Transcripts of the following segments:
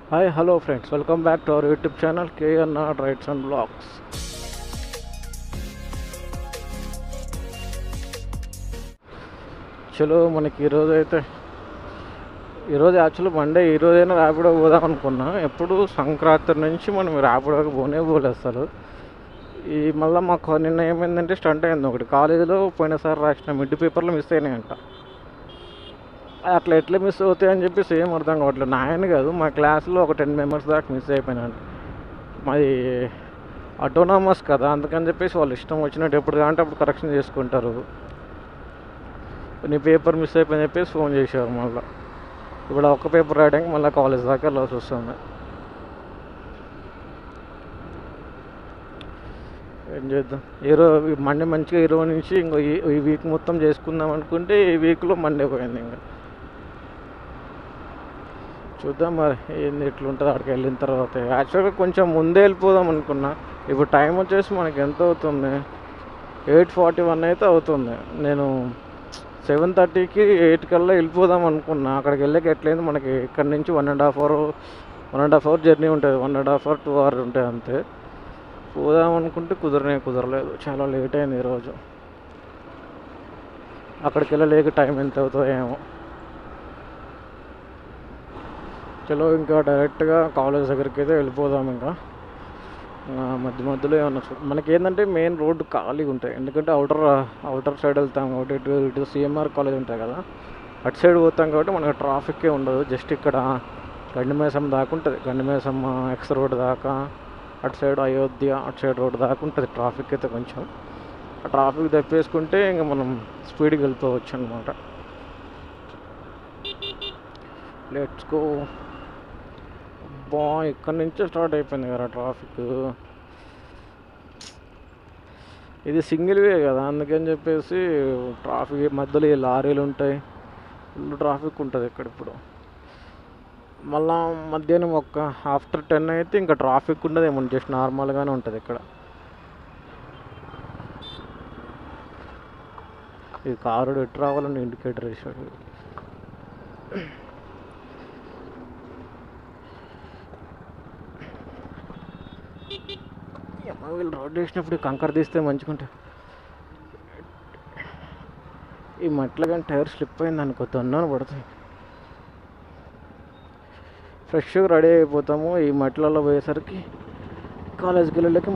Hi, hello friends. Welcome back to our YouTube channel KNR Rides and Vlogs. చలో మనకి ఈరోజు actually Monday ఈరోజైనా Rapido పోదాం అనుకున్నా. ఎప్పుడు సంక్రాంతి నుంచి మనం ర్యాపిడోకి పోలేదు అసలు. మళ్ళీ మాకు నిన్న ఏమైందంటే స్టంట్ అయింది ఒకటి. కాలేజీలో పోయినసారి రాసిన మిడ్ పేపర్లో మిస్ అయినాయంట. అట్లా ఎట్లా మిస్ అవుతాయి అని చెప్పి సేమ్ అర్థం కావట్లేదు. నాయన కాదు, మా క్లాస్లో ఒక 10 మెంబర్స్ దాకా మిస్ అయిపోయినాను. మాది ఆటోనామస్ కదా, అందుకని చెప్పేసి వాళ్ళు ఇష్టం వచ్చినట్టు ఎప్పుడు కాంటే అప్పుడు కరెక్షన్ చేసుకుంటారు. నీ పేపర్ మిస్ అయిపోయింది చెప్పేసి ఫోన్ చేసేవారు. మళ్ళీ ఇప్పుడు ఒక్క పేపర్ రాయడానికి మళ్ళీ కాలేజ్ దాకా వెళ్ళాల్సి వస్తుంది. ఏం చేద్దాం, మండే మంచిగా ఈరోజు నుంచి ఇంకో ఈ వీక్ మొత్తం చేసుకుందాం అనుకుంటే ఈ వీక్లో మండే పోయింది. ఇంకా చూద్దాం మరి ఏంది ఎట్లుంటుంది అక్కడికి వెళ్ళిన తర్వాత. యాక్చువల్గా కొంచెం ముందే వెళ్ళిపోదాం అనుకున్నా. ఇప్పుడు టైం వచ్చేసి మనకి ఎంత అవుతుంది, 8:41 అయితే అవుతుంది. నేను 7:30కి 8 కల్లా వెళ్ళిపోదాం అనుకున్నా. అక్కడికి వెళ్ళాక ఎట్లయింది, మనకి ఇక్కడ నుంచి 1.5 అవర్ జర్నీ ఉంటుంది. 1.5 అవర్ 2 అవర్ ఉంటుంది అంతే. పోదాం అనుకుంటే కుదరలేదు. చాలా లేట్ అయింది ఈరోజు. అక్కడికి వెళ్ళలేక టైం ఎంత అవుతుందో ఏమో. చలో ఇంకా డైరెక్ట్గా కాలేజ్ దగ్గరికి అయితే వెళ్ళిపోదాం. ఇంకా మధ్యలో ఏమన్నా మనకి ఏంటంటే మెయిన్ రోడ్డు ఖాళీగా ఉంటాయి. ఎందుకంటే అవుటర్ సైడ్ వెళ్తాం కాబట్టి ఇటు సిఎంఆర్ కాలేజ్ ఉంటాయి కదా, అటు సైడ్ పోతాం కాబట్టి మనకు ట్రాఫిక్కే ఉండదు. జస్ట్ ఇక్కడ గండిమేసం దాకా ఉంటుంది. గండిమేసం ఎక్స్ రోడ్ దాకా, అటు సైడ్ అయోధ్య అటు సైడ్ రోడ్ దాకా ఉంటుంది ట్రాఫిక్ అయితే. కొంచెం ఆ ట్రాఫిక్ తప్పేసుకుంటే ఇంకా మనం స్పీడ్కి వెళ్ళిపోవచ్చు అనమాట. Let's go. ఇక్కడ నుంచే స్టార్ట్ అయిపోయింది కదా ట్రాఫిక్. ఇది సింగిల్ వే కదా, అందుకని చెప్పేసి ట్రాఫిక్ మధ్యలో ఈ లారీలు ఉంటాయి, ఫుల్ ట్రాఫిక్ ఉంటుంది ఇక్కడ. ఇప్పుడు మళ్ళా మధ్యాహ్నం ఆఫ్టర్ 10 అయితే ఇంకా ట్రాఫిక్ ఉండదు ఏమన్నా, జస్ట్ నార్మల్గానే ఉంటుంది ఇక్కడ. ఈ కారు ఎటు రావాలని ఇండికేటర్ వేసాడు. వీళ్ళు రోడ్డు వేసినప్పుడు కంకర తీస్తే మంచిగుంటాయి. ఈ మట్ల కానీ టైర్ స్లిప్ అయింది అనుకో, దొన్నాను పడుతుంది. ఫ్రెష్గా రెడీ అయిపోతాము. ఈ మట్లలో పోయేసరికి కాలేజ్కి వెళ్ళకి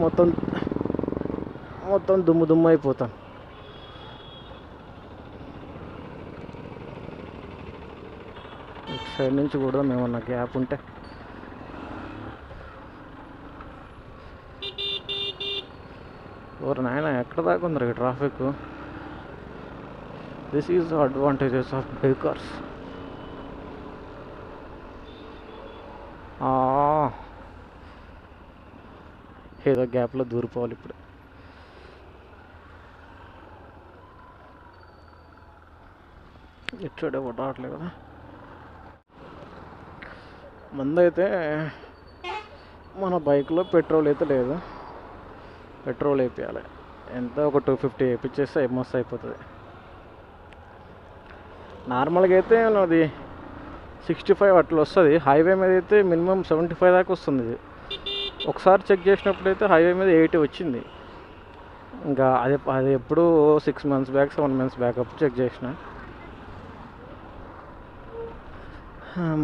మొత్తం దుమ్ము అయిపోతాం. ఇటు సైడ్ నుంచి కూడా ఏమన్నా గ్యాప్ ఉంటే. ఎవరు నాయన ఎక్కడ దాకా ఉందరు ఈ traffic. This is advantages of bike cars. ఏదో గ్యాప్లో దూరిపోవాలి ఇప్పుడు. ఇటు ఎవరు రావట్లేదు కదా. ముందైతే మన బైక్లో పెట్రోల్ అయితే లేదు, పెట్రోల్ వేయించాలి. ఎంత ఒక 250 వేయించేస్తే మస్తు అయిపోతుంది. నార్మల్గా అయితే అది 65 అట్లా వస్తుంది. హైవే మీద అయితే మినిమం 75 దాకా వస్తుంది. ఇది ఒకసారి చెక్ చేసినప్పుడు అయితే హైవే మీద 80 వచ్చింది. ఇంకా అది ఎప్పుడు 6 months బ్యాక్ 7 months బ్యాక్ అప్పుడు చెక్ చేసిన.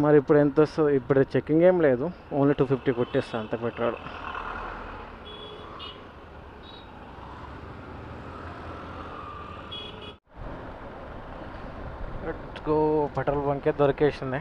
మరి ఇప్పుడు ఎంత వస్తుంది, ఇప్పుడు చెక్కింగ్ ఏం లేదు, ఓన్లీ 250 కొట్టేస్తా అంత పెట్రోల్. పెట్రోల్ బంకే దొరికేసింది.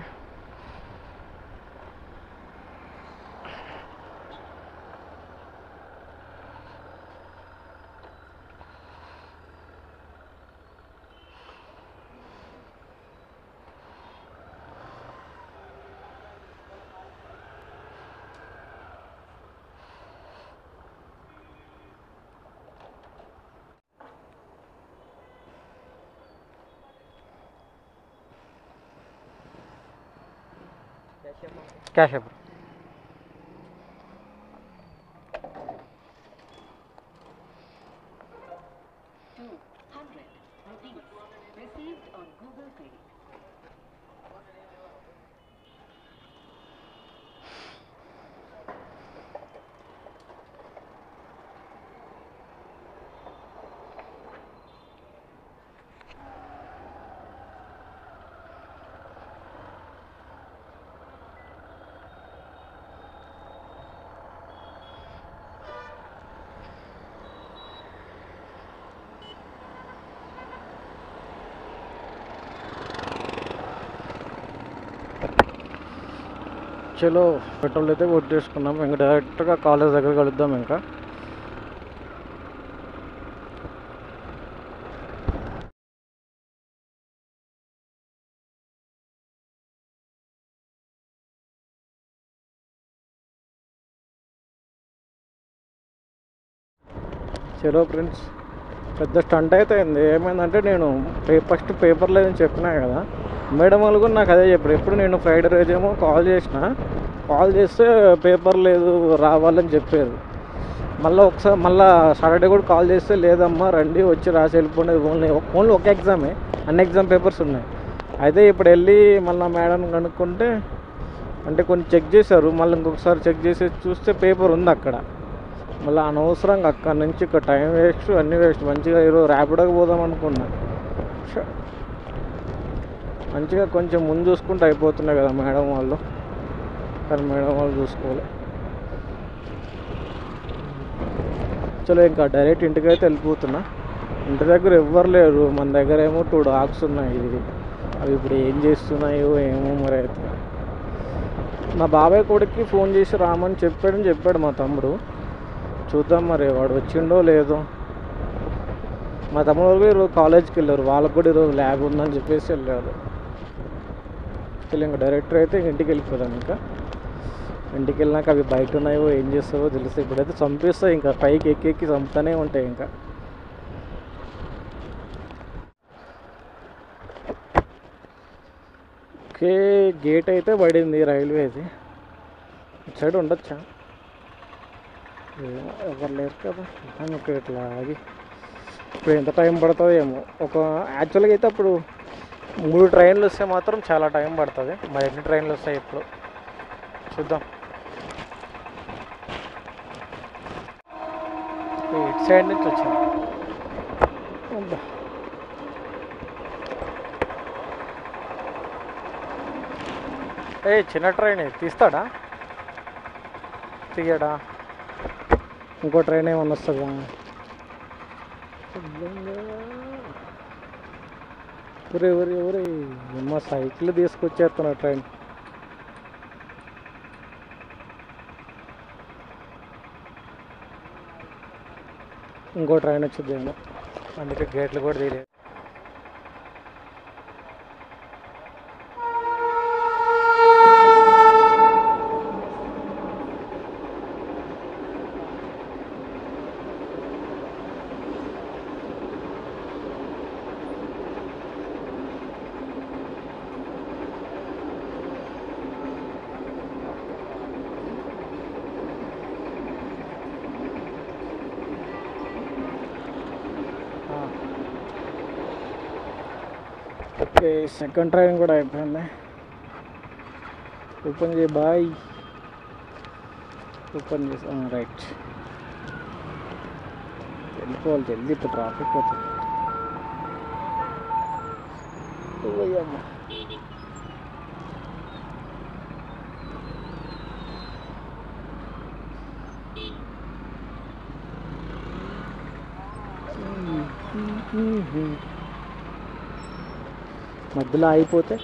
Cash bro. చలో పెట్రోల్ అయితే కొట్టేసుకున్నాం. ఇంకా డైరెక్ట్గా కాలేజ్ దగ్గర కలుద్దాం ఇంకా. చలో ఫ్రెండ్స్, పెద్ద స్టంట్ అయితే అయింది. ఏమైందంటే నేను ఫస్ట్ పేపర్ లేదని చెప్పినా కదా, మేడం వాళ్ళు కూడా నాకు అదే చెప్పారు. ఎప్పుడు నేను ఫ్రైడే రోజు ఏమో కాల్ చేస్తే పేపర్ లేదు రావాలని చెప్పారు. మళ్ళీ సాటర్డే కూడా కాల్ చేస్తే లేదమ్మా రండి వచ్చి రాసి వెళ్ళిపోండి, ఓన్లీ ఒక ఎగ్జామే, అన్ని ఎగ్జామ్ పేపర్స్ ఉన్నాయి. అయితే ఇప్పుడు వెళ్ళి మళ్ళీ మేడం కనుక్కుంటే అంటే కొన్ని చెక్ చేశారు, మళ్ళీ ఇంకొకసారి చెక్ చేసి చూస్తే పేపర్ ఉంది అక్కడ. మళ్ళీ అనవసరంగా అక్కడి నుంచి ఇక్కడ టైం వేస్ట్, అన్నీ వేస్ట్. మంచిగా ఈరోజు ర్యాపిడోకి పోదాం అనుకున్నా. మంచిగా కొంచెం ముందు చూసుకుంటే అయిపోతున్నాయి కదా మేడం వాళ్ళు, కానీ మేడం వాళ్ళు చూసుకోవాలి. చలో ఇంకా డైరెక్ట్ ఇంటికి అయితే వెళ్ళిపోతున్నా. ఇంటి దగ్గర ఎవ్వరు లేరు. మన దగ్గర ఏమో 2 డాగ్స్ ఉన్నాయి. అవి ఇప్పుడు ఏం చేస్తున్నాయో ఏమో మరి. అయితే మా బాబాయ్ కొడుక్కి ఫోన్ చేసి రామని చెప్పాడు మా తమ్ముడు. చూద్దాం మరి వాడు వచ్చిండో లేదో. మా తమ్ముడు వాళ్ళు ఈరోజు కాలేజ్కి వెళ్ళారు, వాళ్ళకు కూడా ఈరోజు ల్యాబ్ ఉందని చెప్పేసి వెళ్ళారు. ఇంకా డైరెక్టర్ అయితే ఇంటికి వెళ్ళిపోదాం. ఇంకా ఇంటికి వెళ్ళినాక అవి బయట ఉన్నాయో ఏం చేస్తావో తెలుస్తాయి. ఇప్పుడైతే చంపేస్తాయి, ఇంకా పైకి ఎక్కి చంపుతూనే ఉంటాయి. ఇంకా ఓకే, గేట్ అయితే పడింది రైల్వేది. ఇటు సైడ్ ఉండొచ్చా, ఎవరు లేరు కదా. ఇక్కడ ఇట్లా ఆగి ఇప్పుడు ఎంత టైం పడుతుంది ఏమో. యాక్చువల్గా అయితే అప్పుడు 3 ట్రైన్లు వస్తే మాత్రం చాలా టైం పడుతుంది. మరి ఎన్ని ట్రైన్లు వస్తాయి ఇప్పుడు చూద్దాం. ఇటు సైడ్ నుంచి వచ్చింది. చిన్న ట్రైన్ తీస్తాడా, తీయడా? ఇంకో ట్రైన్ ఏమన్నా వస్తుందా? ఊరే మా సైకిల్ తీసుకొచ్చేస్తున్నా ట్రైన్. ఇంకో ట్రైన్ వచ్చిందేమో, అందుకే గేట్లు కూడా తీయలేదు. ఓకే, సెకండ్ ట్రైన్ కూడా అయిపోయింది. ఓపెన్ చేయి బాయ్, ఓపెన్ చేసి రైట్ వెళ్ళిపోవాలి జల్దీ. ఇప్పుడు ట్రాఫిక్ అవుతుంది. అమ్మా మధ్యలో ఆగిపోతే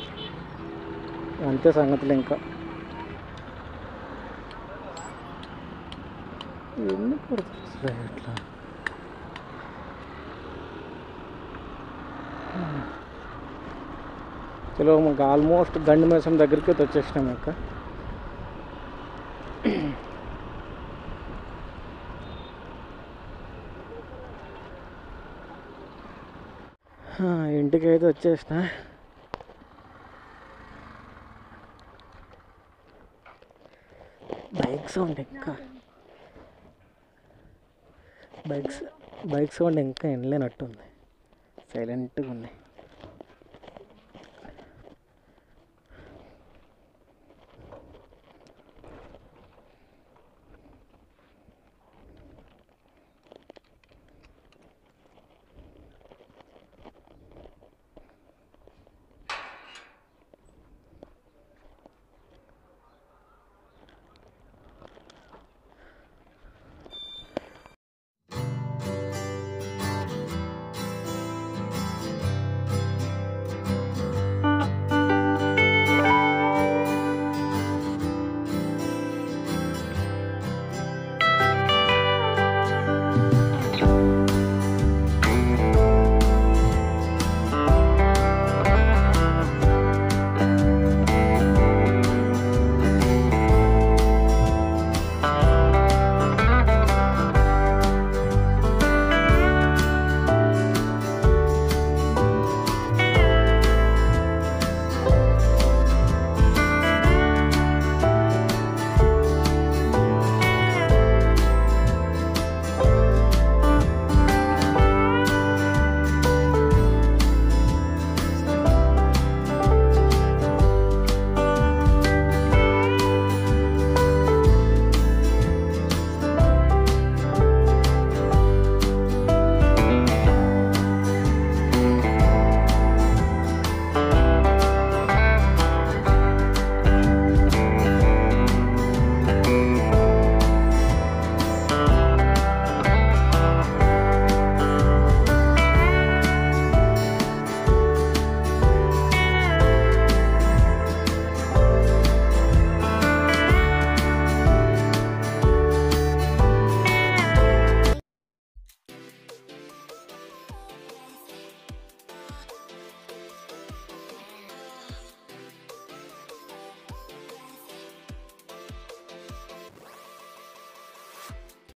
అంతే సంగతులు. ఇంకా ఎన్ని పడుతుంది ఇట్లా. చలో మాకు ఆల్మోస్ట్ గండి మేసం దగ్గరికి వచ్చేసినాం. ఇంకా ఇంటికి అయితే వచ్చేసిన. బైక్ సౌండ్ ఇంకా వినలేనట్టుంది, సైలెంట్గా ఉన్నాయి.